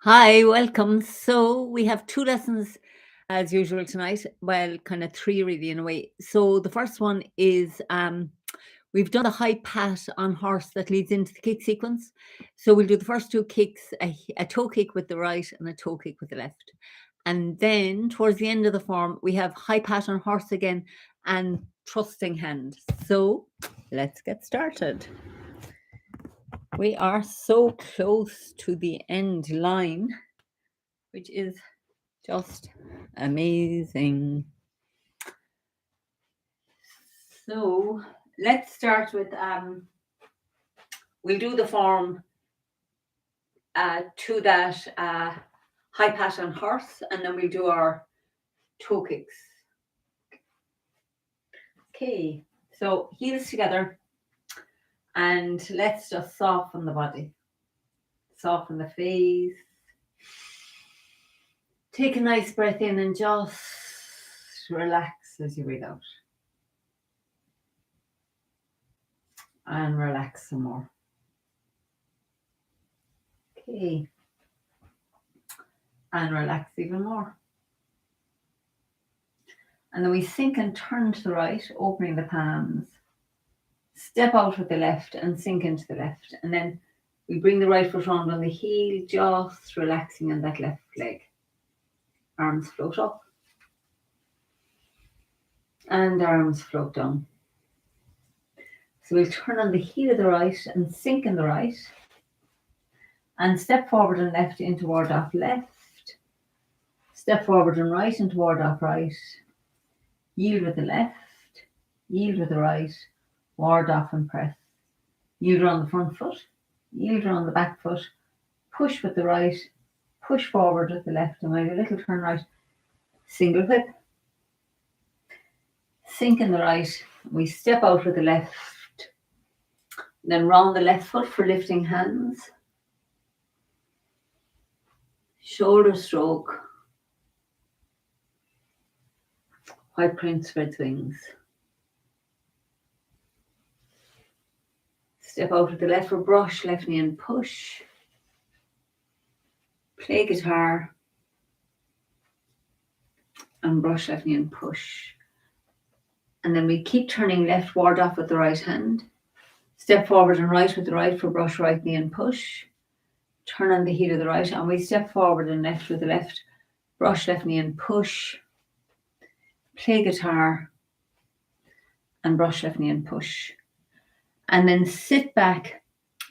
Hi, welcome. So we have two lessons as usual tonight. Well, kind of three really in a way. So the first one is we've done the high pat on horse that leads into the kick sequence. So we'll do the first two kicks, a toe kick with the right and a toe kick with the left. And then towards the end of the form, we have high pat on horse again and trusting hand. So let's get started. We are so close to the end line, which is just amazing. So let's start with we'll do the form to that high pat on horse, and then we'll do our toe kicks. Okay, so heels together, and let's just soften the body, soften the face. Take a nice breath in and just relax as you breathe out. And relax some more. Okay. And relax even more. And then we sink and turn to the right, opening the palms. Step out with the left and sink into the left. And then we bring the right foot round on the heel, just relaxing on that left leg. Arms float up. And arms float down. So we'll turn on the heel of the right and sink in the right. And step forward and left in toward off left. Step forward and right and toward off right. Yield with the left. Yield with the right. Ward off and press. Yield around the front foot. Yield around the back foot. Push with the right. Push forward with the left. And make a little turn right. Single whip. Sink in the right. We step out with the left. Then round the left foot for lifting hands. Shoulder stroke. White prince spreads wings. Step out with the left for brush, left knee and push. Play guitar. And brush, left knee and push. And then we keep turning left, ward off with the right hand. Step forward and right with the right for brush, right knee and push. Turn on the heel of the right and we step forward and left with the left. Brush, left knee and push. Play guitar. And brush, left knee and push. And then sit back,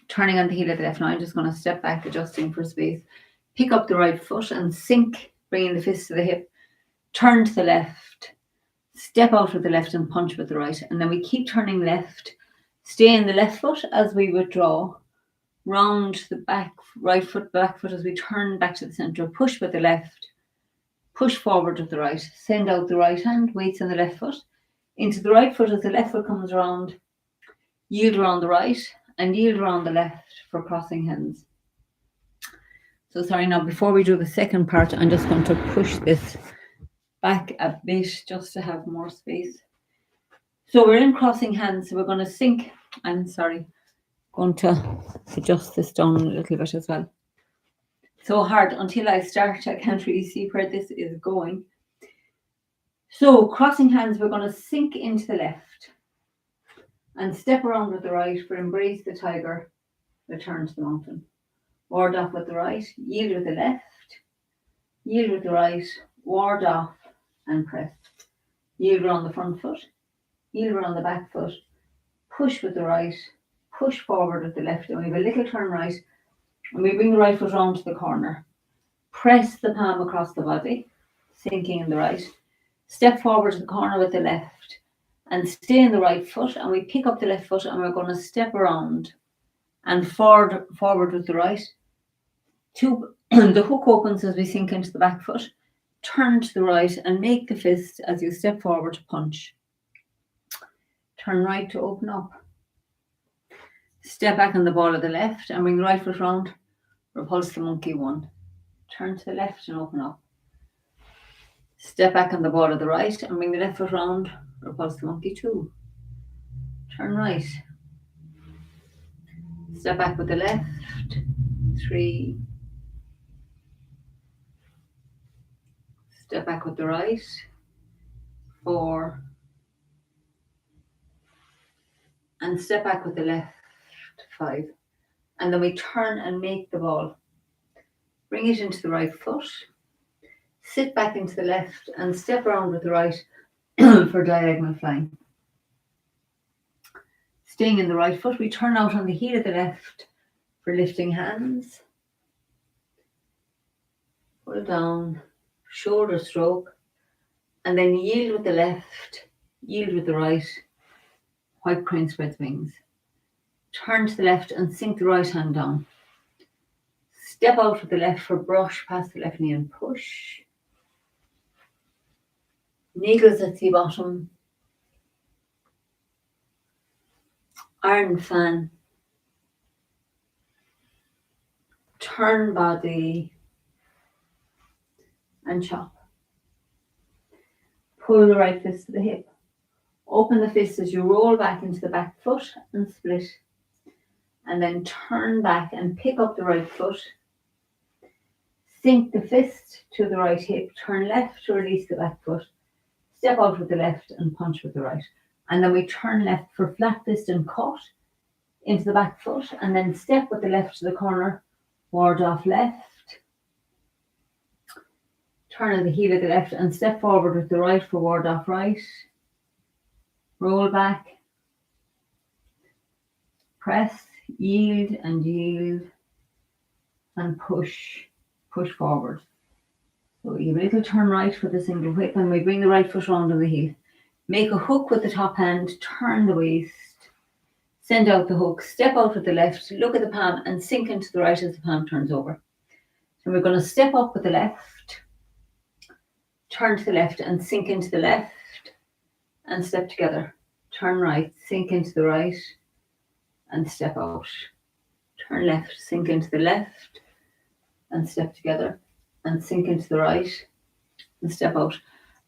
turning on the heel of the left. Now I'm just going to step back, adjusting for space. Pick up the right foot and sink, bringing the fist to the hip. Turn to the left. Step out with the left and punch with the right. And then we keep turning left. Stay in the left foot as we withdraw. Round the back foot as we turn back to the center. Push with the left. Push forward with the right. Send out the right hand. Weights on the left foot. Into the right foot as the left foot comes around. Yield around the right and yield around the left for crossing hands. So sorry, now before we do the second part, I'm just going to push this back a bit just to have more space. So we're in crossing hands, so we're going to sink. I'm sorry, going to adjust this down a little bit as well. So hard until I start, I can't really see where this is going. So crossing hands, we're going to sink into the left and step around with the right for embrace the tiger, return to the mountain. Ward off with the right, yield with the left, yield with the right, ward off and press. Yield around the front foot, yield around the back foot, push with the right, push forward with the left, and we have a little turn right, and we bring the right foot round to the corner. Press the palm across the body, sinking in the right. Step forward to the corner with the left, and stay in the right foot, and we pick up the left foot, and we're going to step around and forward with the right. The hook opens as we sink into the back foot. Turn to the right and make the fist as you step forward to punch. Turn right to open up. Step back on the ball of the left and bring the right foot round. Repulse the monkey 1. Turn to the left and open up. Step back on the ball of the right and bring the left foot round. Repulse the monkey 2. Turn right. Step back with the left. 3. step back with the right, 4, and step back with the left, 5. And then we turn and make the ball. Bring it into the right foot, sit back into the left and step around with the right for diagonal flying. Staying in the right foot, we turn out on the heel of the left for lifting hands. Pull down, shoulder stroke, and then yield with the left, yield with the right, white crane spreads wings. Turn to the left and sink the right hand down. Step out with the left for brush past the left knee and push. Needles at sea bottom. Iron fan. Turn body and chop. Pull the right fist to the hip. Open the fist as you roll back into the back foot and split. And then turn back and pick up the right foot. Sink the fist to the right hip. Turn left to release the back foot. Step out with the left and punch with the right. And then we turn left for flat fist and cut into the back foot. And then step with the left to the corner. Ward off left. Turn on the heel of the left and step forward with the right for ward off right. Roll back. Press, yield and push forward. So you have a little turn right for the single whip and we bring the right foot round on the heel. Make a hook with the top hand, turn the waist, send out the hook, step out with the left, look at the palm and sink into the right as the palm turns over. So we're going to step up with the left, turn to the left and sink into the left and step together. Turn right, sink into the right and step out. Turn left, sink into the left and step together and sink into the right and step out.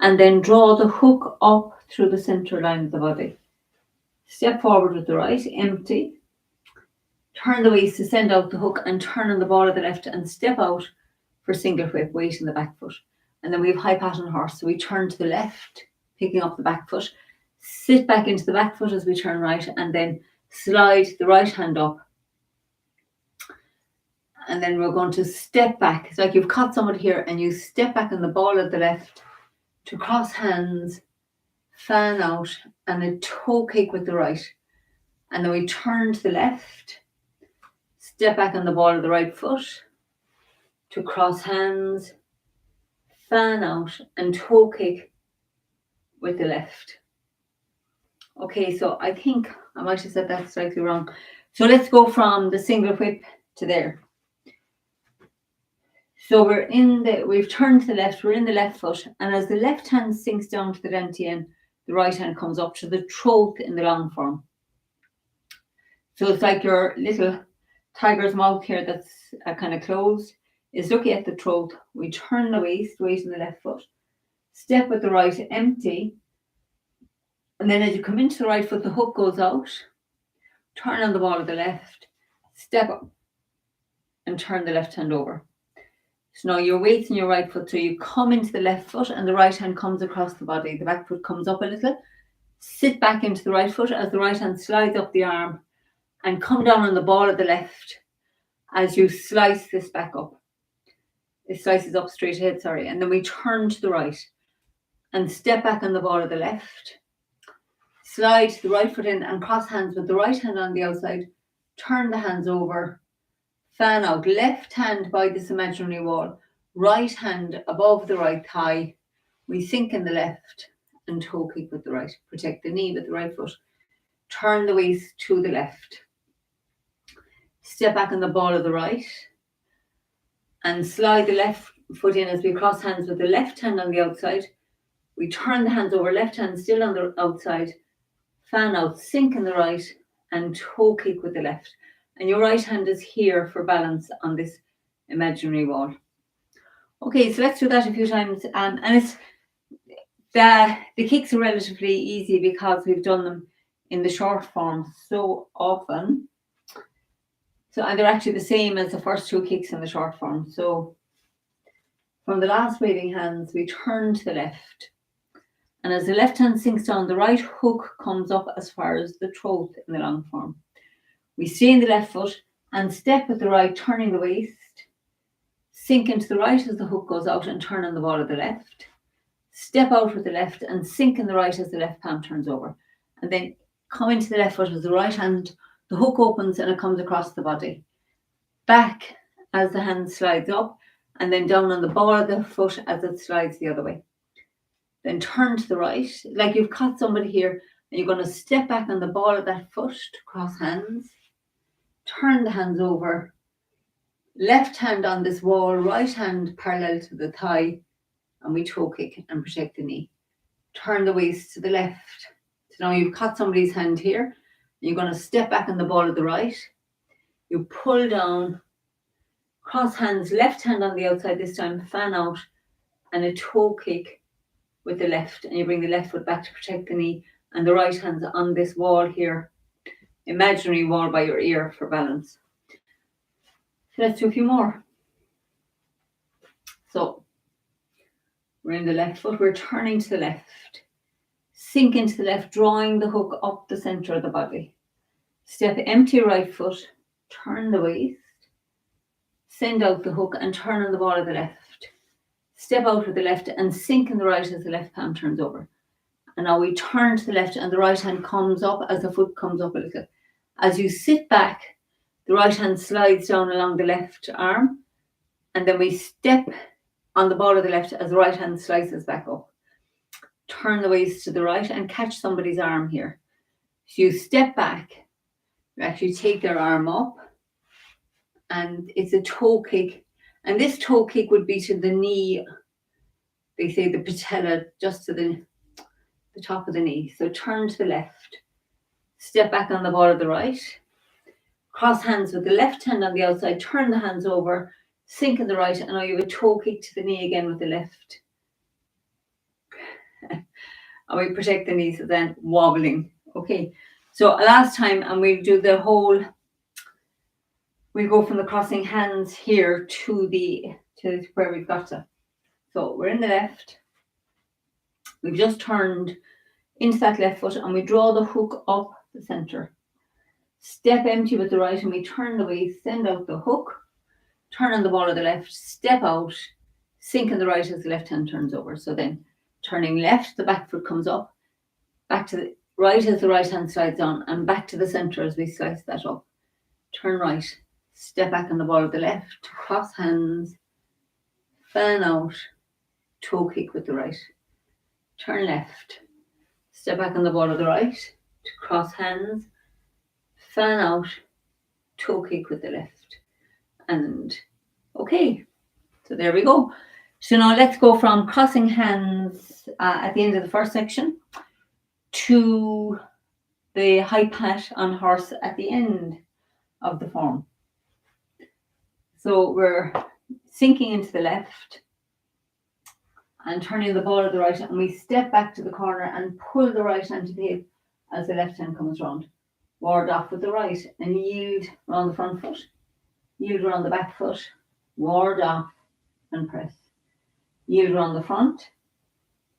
And then draw the hook up through the center line of the body. Step forward with the right, empty. Turn the waist to send out the hook and turn on the ball of the left and step out for single whip, weight in the back foot. And then we have high pattern horse. So we turn to the left, picking up the back foot, sit back into the back foot as we turn right and then slide the right hand up. And then we're going to step back. It's like you've caught somebody here and you step back on the ball of the left to cross hands, fan out and a toe kick with the right. And then we turn to the left, step back on the ball of the right foot to cross hands, fan out and toe kick with the left. Okay, so I think I might have said that slightly wrong. So let's go from the single whip to there. So we've turned to the left, we're in the left foot, and as the left hand sinks down to the dantian, the right hand comes up to the throat in the long form. So it's like your little tiger's mouth here that's kind of closed is looking at the throat. We turn the waist, weight in the left foot, step with the right, empty, and then as you come into the right foot, the hook goes out, turn on the ball of the left, step up, and turn the left hand over. So now your weight's in your right foot, so you come into the left foot and the right hand comes across the body. The back foot comes up a little. Sit back into the right foot as the right hand slides up the arm and come down on the ball of the left as you slice this back up. It slices up straight ahead, sorry. And then we turn to the right and step back on the ball of the left. Slide the right foot in and cross hands with the right hand on the outside. Turn the hands over. Fan out, left hand by this imaginary wall, right hand above the right thigh. We sink in the left and toe kick with the right. Protect the knee with the right foot. Turn the waist to the left. Step back on the ball of the right and slide the left foot in as we cross hands with the left hand on the outside. We turn the hands over, left hand still on the outside. Fan out, sink in the right and toe kick with the left. And your right hand is here for balance on this imaginary wall. Okay, so let's do that a few times. And it's the kicks are relatively easy because we've done them in the short form so often. So and they're actually the same as the first two kicks in the short form. So From the last waving hands, we turn to the left. And as the left hand sinks down, the right hook comes up as far as the throat in the long form. We stay in the left foot and step with the right, turning the waist. Sink into the right as the hook goes out and turn on the ball of the left. Step out with the left and sink in the right as the left palm turns over. And then come into the left foot as the right hand, the hook opens and it comes across the body. Back as the hand slides up and then down on the ball of the foot as it slides the other way. Then turn to the right, like you've caught somebody here, and you're going to step back on the ball of that foot to cross hands. Turn the hands over. Left hand on this wall, right hand parallel to the thigh, and we toe kick and protect the knee. Turn the waist to the left. So now you've caught somebody's hand here, and you're going to step back on the ball of the right. You pull down, cross hands, left hand on the outside this time, fan out, and a toe kick with the left, and you bring the left foot back to protect the knee, and the right hand's on this wall here, imaginary wall by your ear for balance. So let's do a few more. So we're in the left foot, we're turning to the left, sink into the left, drawing the hook up the center of the body. Step empty right foot, turn the waist, send out the hook and turn on the ball of the left. Step out with the left and sink in the right as the left palm turns over. And now we turn to the left and the right hand comes up as the foot comes up a little. As you sit back, the right hand slides down along the left arm, and then we step on the ball of the left as the right hand slices back up. Turn the waist to the right and catch somebody's arm here. So you step back, you actually take their arm up, and it's a toe kick. And this toe kick would be to the knee, they say the patella, just to the top of the knee. So turn to the left, step back on the ball of the right, cross hands with the left hand on the outside, turn the hands over, sink in the right, and now you have a toe kick to the knee again with the left. And we protect the knee, so then wobbling. Okay, so last time, and we'll do the whole, we'll go from the crossing hands here to where we've got to. So we're in the left. We've just turned into that left foot and we draw the hook up the center. Step empty with the right and we turn the waist, send out the hook, turn on the ball of the left, step out, sink in the right as the left hand turns over. So then turning left, the back foot comes up, back to the right as the right hand slides on, and back to the center as we slice that up. Turn right, step back on the ball of the left, cross hands, fan out, toe kick with the right. Turn left, step back on the ball of the right, to cross hands, fan out, toe kick with the left. And okay, so there we go. So now let's go from crossing hands at the end of the first section to the high pat on horse at the end of the form. So we're sinking into the left and turning the ball of the right, and we step back to the corner and pull the right hand to the hip as the left hand comes round. Ward off with the right and yield around the front foot, yield around the back foot, ward off and press. Yield around the front,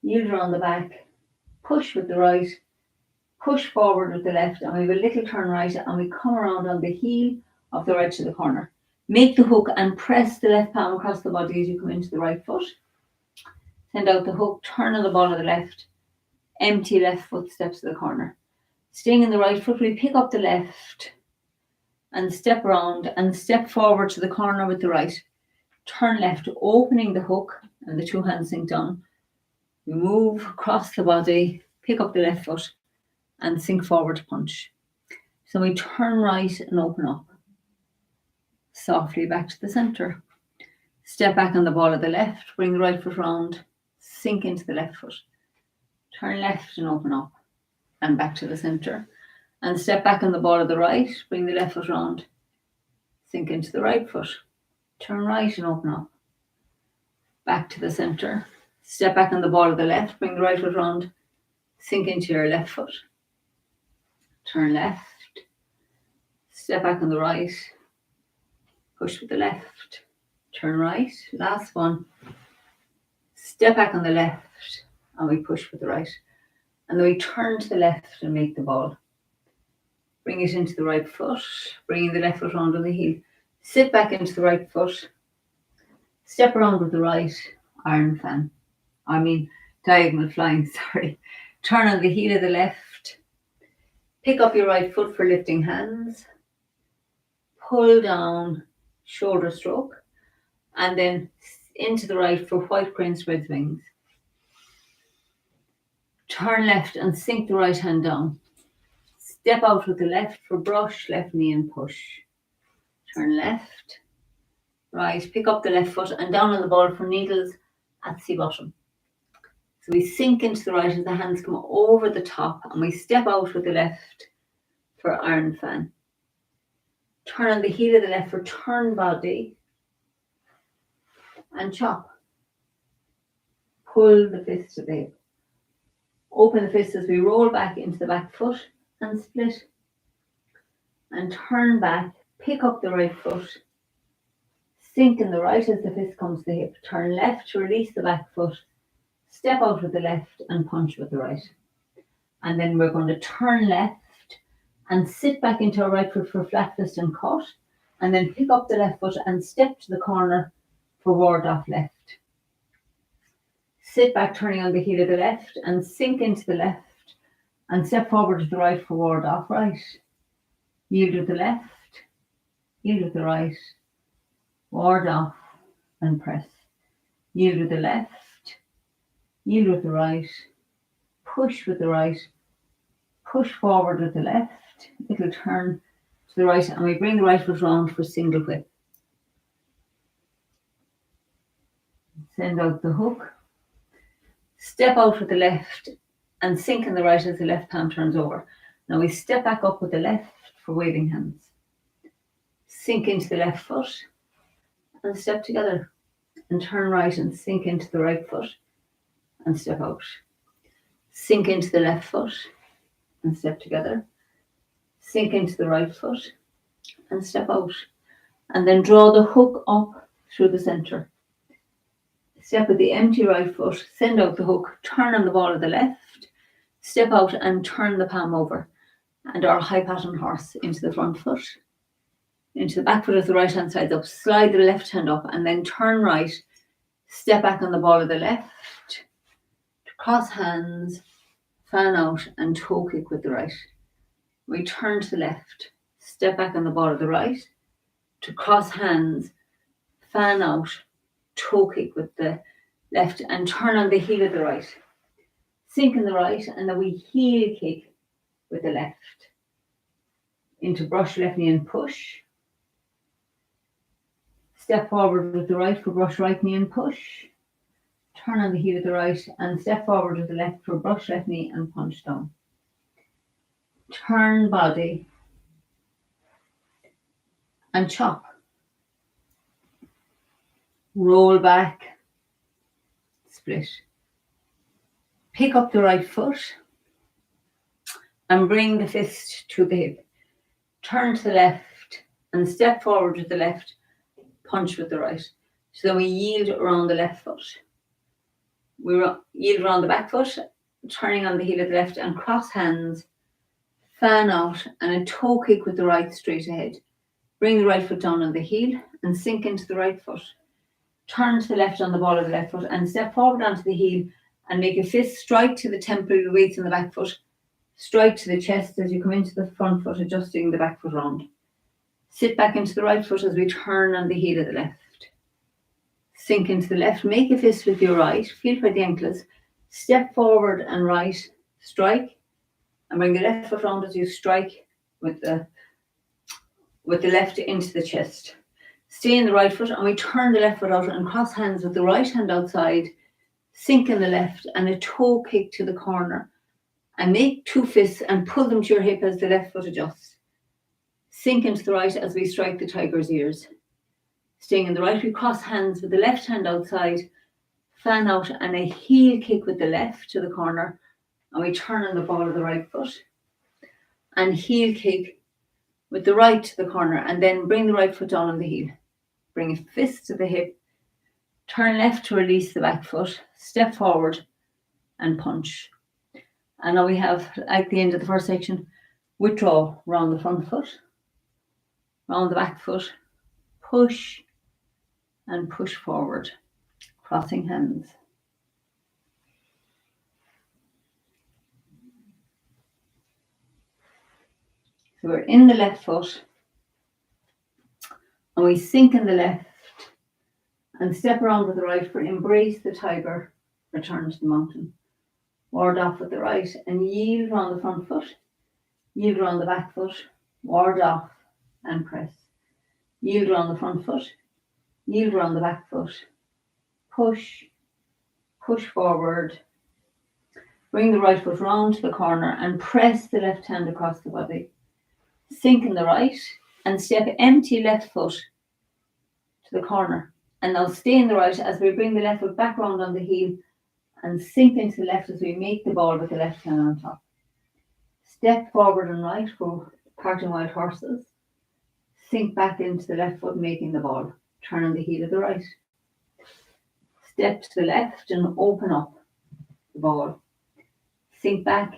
yield around the back, push with the right, push forward with the left, and we have a little turn right and we come around on the heel of the right to the corner. Make the hook and press the left palm across the body as you come into the right foot. Send out the hook, turn on the ball of the left, empty left foot steps to the corner. Staying in the right foot, we pick up the left and step around and step forward to the corner with the right. Turn left, opening the hook and the two hands sink down. We move across the body, pick up the left foot and sink forward to punch. So we turn right and open up. Softly back to the center. Step back on the ball of the left, bring the right foot round, sink into the left foot. Turn left and open up and back to the center. And step back on the ball of the right, bring the left foot round, sink into the right foot. Turn right and open up. Back to the center. Step back on the ball of the left, bring the right foot round, sink into your left foot. Turn left. Step back on the right. Push with the left. Turn right. Last one. Step back on the left and we push with the right. And then we turn to the left and make the ball. Bring it into the right foot, bringing the left foot around on the heel. Sit back into the right foot. Step around with the right iron fan. Diagonal flying, sorry. Turn on the heel of the left. Pick up your right foot for lifting hands. Pull down, shoulder stroke. And then into the right for white crane spreads wings. Turn left and sink the right hand down. Step out with the left for brush, left knee and push. Turn left, right, pick up the left foot and down on the ball for needles at sea bottom. So we sink into the right as the hands come over the top and we step out with the left for iron fan. Turn on the heel of the left for turn body and chop. Pull the fist to the hip. Open the fist as we roll back into the back foot and split. And turn back, pick up the right foot, sink in the right as the fist comes to the hip. Turn left to release the back foot, step out with the left and punch with the right. And then we're going to turn left and sit back into our right foot for flat fist and cut. And then pick up the left foot and step to the corner for ward off left. Sit back turning on the heel of the left and sink into the left and step forward to the right for ward off right. Yield with the left, yield with the right, ward off and press. Yield with the left, yield with the right, push with the right, push forward with the left, little turn to the right and we bring the right foot round for single whip. Send out the hook. Step out with the left and sink in the right as the left palm turns over. Now we step back up with the left for waving hands. Sink into the left foot and step together. And turn right and sink into the right foot and step out. Sink into the left foot and step together. Sink into the right foot and step out. And then draw the hook up through the center. Step with the empty right foot, send out the hook, turn on the ball of the left, step out and turn the palm over. And our high pattern horse into the front foot, into the back foot as the right hand side's up, slide the left hand up and then turn right, step back on the ball of the left, cross hands, fan out and toe kick with the right. We turn to the left, step back on the ball of the right, to cross hands, fan out, toe kick with the left and turn on the heel of the right. Sink in the right and then we heel kick with the left. Into brush left knee and push. Step forward with the right for brush right knee and push. Turn on the heel of the right and step forward with the left for brush left knee and punch down. Turn body and chop. Roll back, split. Pick up the right foot and bring the fist to the hip. Turn to the left and step forward with the left, punch with the right. So then we yield around the left foot. We yield around the back foot, turning on the heel of the left and cross hands, fan out and a toe kick with the right straight ahead. Bring the right foot down on the heel and sink into the right foot. Turn to the left on the ball of the left foot and step forward onto the heel and make a fist strike to the temple, the weights in the back foot. Strike to the chest as you come into the front foot, adjusting the back foot round. Sit back into the right foot as we turn on the heel of the left. Sink into the left, make a fist with your right, feel for the ankles. Step forward and right, strike, and bring the left foot round as you strike with the left into the chest. Stay in the right foot and we turn the left foot out and cross hands with the right hand outside, sink in the left and a toe kick to the corner. And make two fists and pull them to your hip as the left foot adjusts. Sink into the right as we strike the tiger's ears. Staying in the right, we cross hands with the left hand outside, fan out and a heel kick with the left to the corner. And we turn on the ball of the right foot and heel kick with the right to the corner and then bring the right foot down on the heel. Bring a fist to the hip, Turn left to release the back foot, step forward and punch. And now we have, at the end of the first section, withdraw round the front foot, round the back foot, push and push forward, crossing hands. So we're in the left foot and we sink in the left and step around with the right for embrace the tiger, return to the mountain. Ward off with the right and yield round the front foot, yield round the back foot, ward off and press. Yield round the front foot, yield round the back foot, push, push forward. Bring the right foot round to the corner and press the left hand across the body. Sink in the right and step empty left foot to the corner. And now stay in the right as we bring the left foot back round on the heel and sink into the left as we make the ball with the left hand on top. Step forward and right for parting wild horses. Sink back into the left foot making the ball. Turn on the heel of the right. Step to the left and open up the ball. Sink back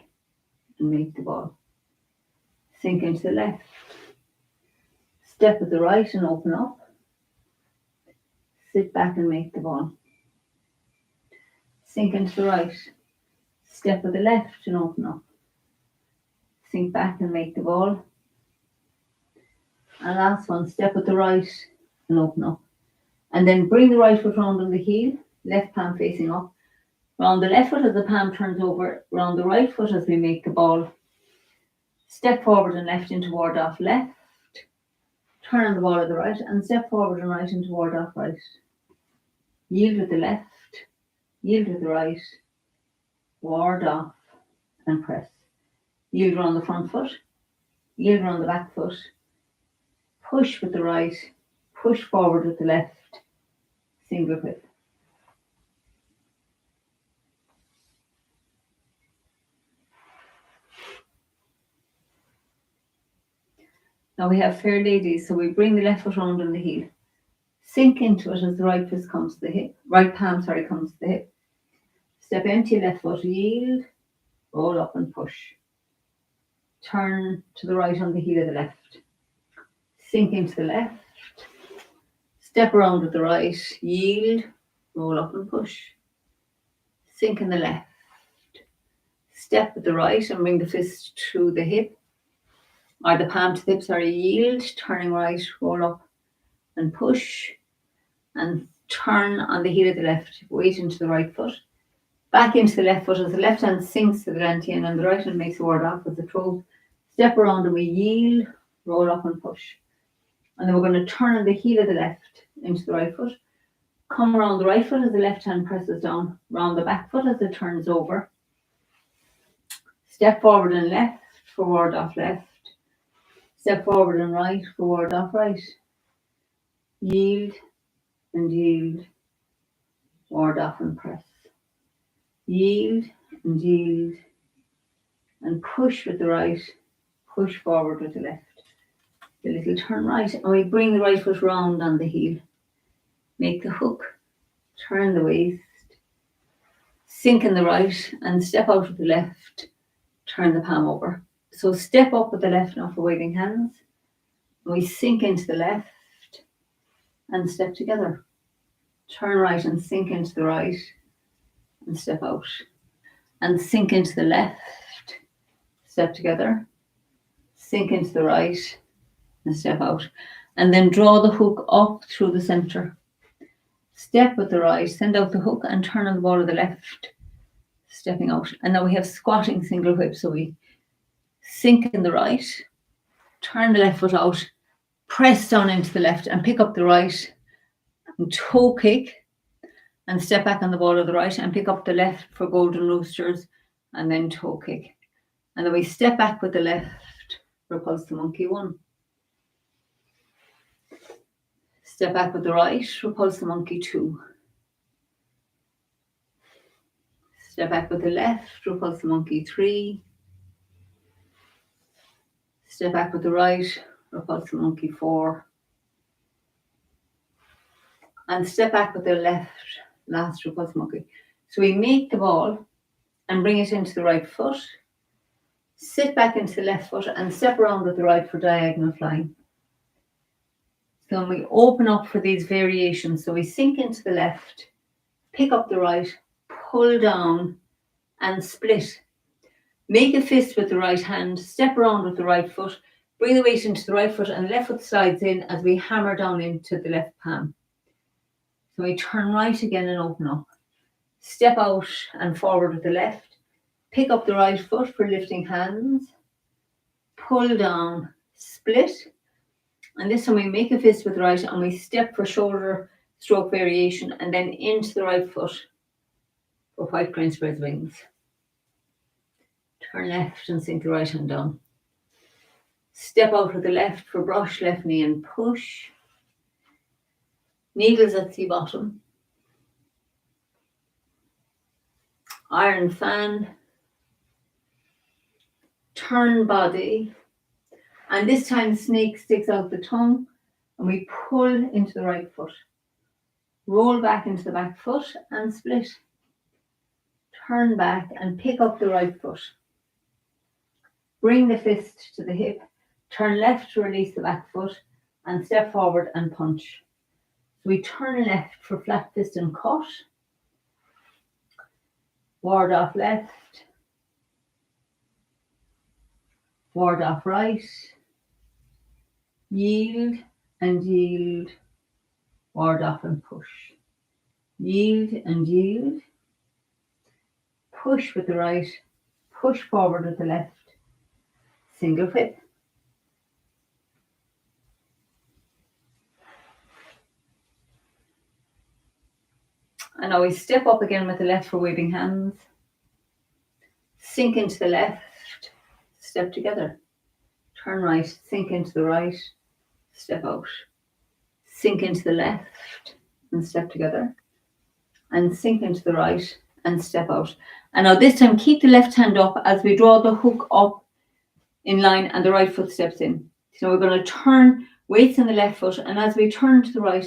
and make the ball. Sink into the left. Step with the right and open up. Sit back and make the ball. Sink into the right. Step with the left and open up. Sink back and make the ball. And last one, step with the right and open up. And then bring the right foot round on the heel, left palm facing up. Round the left foot as the palm turns over, round the right foot as we make the ball. Step forward and left into ward off left. Turn on the ball of the right and step forward and right into ward off right. Yield with the left, yield with the right, ward off and press. Yield round the front foot, yield round the back foot, push with the right, push forward with the left, single whip. Now we have fair ladies, so we bring the left foot round on the heel. Sink into it as the right fist comes to the hip. Right palm, comes to the hip. Step empty left foot, yield, roll up and push. Turn to the right on the heel of the left. Sink into the left. Step around with the right, yield, roll up and push. Sink in the left. Step with the right and bring the fist to the hip. Or the palm to the hip, yield, turning right, roll up and push. And turn on the heel of the left, weight into the right foot. Back into the left foot as the left hand sinks to the dantian and the right hand makes a ward off with the throat. Step around and we yield, roll up and push. And then we're going to turn on the heel of the left into the right foot. Come around the right foot as the left hand presses down. Round the back foot as it turns over. Step forward and left for ward off left. Step forward and right for ward off right. Yield and yield. Ward off and press. Yield and yield. And push with the right. Push forward with the left. The little turn right. And we bring the right foot round on the heel. Make the hook. Turn the waist. Sink in the right and step out with the left. Turn the palm over. So step up with the left now for waving hands. And we sink into the left and step together. Turn right and sink into the right and step out. And sink into the left, step together. Sink into the right and step out. And then draw the hook up through the center. Step with the right, send out the hook and turn on the ball of the left, stepping out. And now we have squatting single whip. So we sink in the right, turn the left foot out, press down into the left and pick up the right and toe kick and step back on the ball of the right and pick up the left for golden roosters and then toe kick. And then we step back with the left, repulse the monkey 1. Step back with the right, repulse the monkey 2. Step back with the left, repulse the monkey 3. Step back with the right, repulse the monkey 4. and step back with the last repulse monkey. So we make the ball and bring it into the right foot, sit back into the left foot and step around with the right for diagonal flying. So we open up for these variations. So we sink into the left, pick up the right, pull down and split. Make a fist with the right hand, step around with the right foot, bring the weight into the right foot and left foot slides in as we hammer down into the left palm. So we turn right again and open up. Step out and forward with the left. Pick up the right foot for lifting hands. Pull down, split. And this time we make a fist with the right and we step for shoulder stroke variation and then into the right foot for white crane spreads wings. Turn left and sink the right hand down. Step out with the left for brush, left knee and push. Needles at sea bottom. Iron fan. Turn body. And this time snake sticks out the tongue and we pull into the right foot. Roll back into the back foot and split. Turn back and pick up the right foot. Bring the fist to the hip. Turn left to release the back foot and step forward and punch. So we turn left for flat fist and cut. Ward off left. Ward off right. Yield and yield. Ward off and push. Yield and yield. Push with the right. Push forward with the left. Single whip. And now we step up again with the left for waving hands. Sink into the left. Step together. Turn right. Sink into the right. Step out. Sink into the left and step together. And sink into the right and step out. And now this time keep the left hand up as we draw the hook up in line and the right foot steps in. So we're going to turn weights in the left foot and as we turn to the right,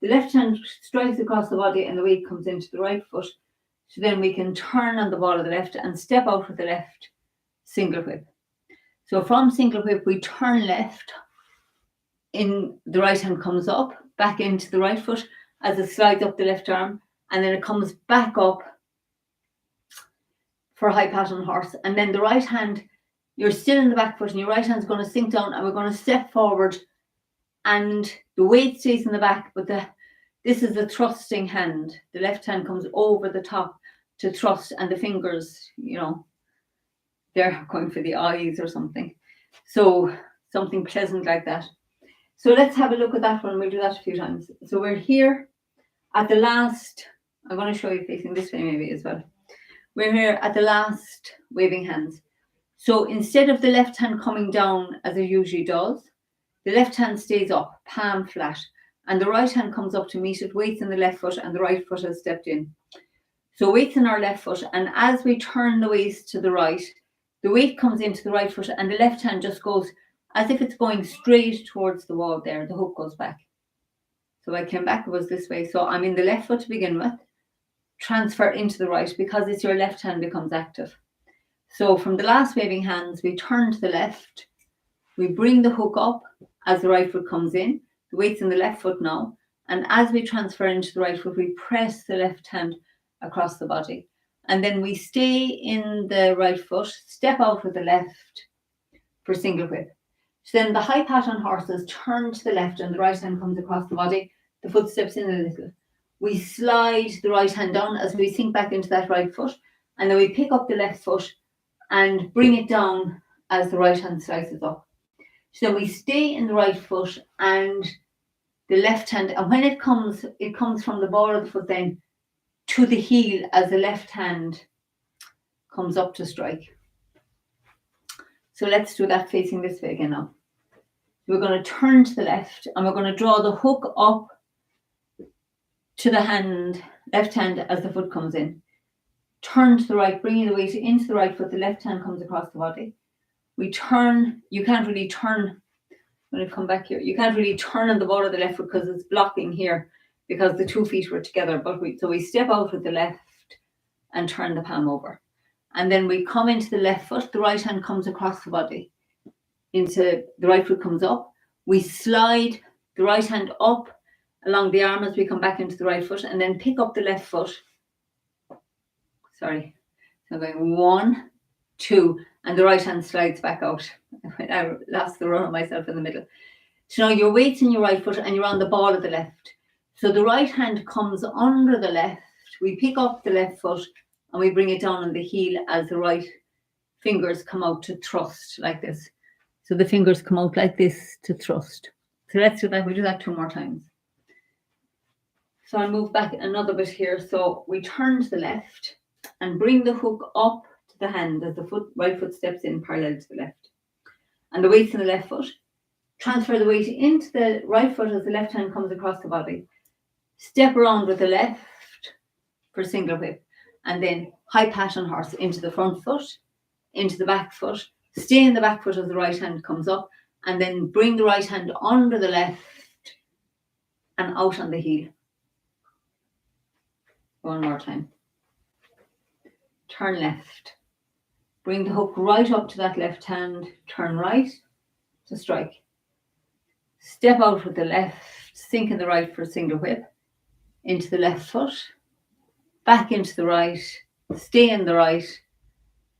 the left hand strikes across the body and the weight comes into the right foot. So then we can turn on the ball of the left and step out with the left single whip. So from single whip, we turn left, in the right hand comes up, back into the right foot as it slides up the left arm, and then it comes back up for high pattern horse. And then the right hand, you're still in the back foot and your right hand's going to sink down and we're going to step forward and the weight stays in the back, but this is the thrusting hand. The left hand comes over the top to thrust and the fingers, they're going for the eyes or something. So something pleasant like that. So let's have a look at that one. We'll do that a few times. So we're here at the last, I'm going to show you facing this way maybe as well. We're here at the last waving hands. So instead of the left hand coming down as it usually does, the left hand stays up, palm flat, and the right hand comes up to meet it, weights in the left foot, and the right foot has stepped in. So weights in our left foot, and as we turn the waist to the right, the weight comes into the right foot, and the left hand just goes as if it's going straight towards the wall there. The hook goes back. So I came back, it was this way. So I'm in the left foot to begin with, transfer into the right because it's your left hand becomes active. So from the last waving hands, we turn to the left, we bring the hook up as the right foot comes in, the weight's in the left foot now, and as we transfer into the right foot, we press the left hand across the body. And then we stay in the right foot, step out with the left for single whip. So then the high pattern horses turn to the left and the right hand comes across the body, the foot steps in a little. We slide the right hand down as we sink back into that right foot, and then we pick up the left foot and bring it down as the right hand slices up. So we stay in the right foot and the left hand, and when it comes from the ball of the foot then to the heel as the left hand comes up to strike. So let's do that facing this way again now. We're going to turn to the left and we're going to draw the hook up to the hand, left hand as the foot comes in. Turn to the right, bringing the weight into the right foot, the left hand comes across the body. We turn, you can't really turn, when I come back here, you can't really turn on the ball of the left foot because it's blocking here because the 2 feet were together. But we step out with the left and turn the palm over. And then we come into the left foot, the right hand comes across the body. Into the right foot comes up. We slide the right hand up along the arm as we come back into the right foot, and then pick up the left foot. Sorry. So going 1, 2, and the right hand slides back out. I lost the run of myself in the middle. So now your weight's in your right foot and you're on the ball of the left. So the right hand comes under the left. We pick up the left foot and we bring it down on the heel as the right fingers come out to thrust like this. So the fingers come out like this to thrust. So let's do that. We'll do that 2 more times. So I'll move back another bit here. So we turn to the left and bring the hook up to the hand as the right foot steps in parallel to the left. And the weight's in the left foot. Transfer the weight into the right foot as the left hand comes across the body. Step around with the left for single whip. And then high pat on horse into the front foot, into the back foot. Stay in the back foot as the right hand comes up. And then bring the right hand under the left and out on the heel. 1 more time. Turn left. Bring the hook right up to that left hand. Turn right to strike. Step out with the left, sink in the right for a single whip. Into the left foot. Back into the right. Stay in the right.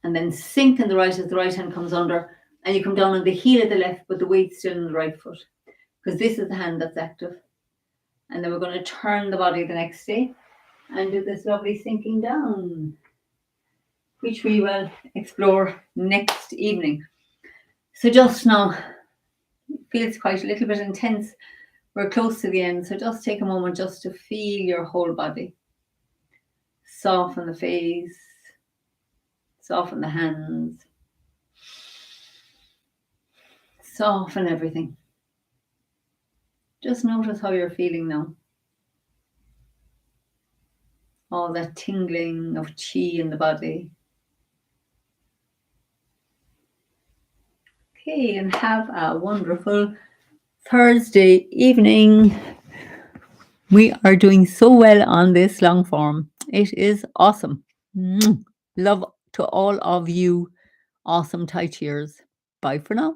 And then sink in the right as the right hand comes under. And you come down on the heel of the left, but the weight's still in the right foot. Because this is the hand that's active. And then we're going to turn the body the next day and do this lovely sinking down, which we will explore next evening. So just now, it feels quite a little bit intense. We're close to the end, so just take a moment just to feel your whole body. Soften the face, soften the hands, soften everything. Just notice how you're feeling now. All that tingling of chi in the body. Okay, and have a wonderful Thursday evening. We are doing so well on this long form. It is awesome. Love to all of you. Awesome Tai Cheers. Bye for now.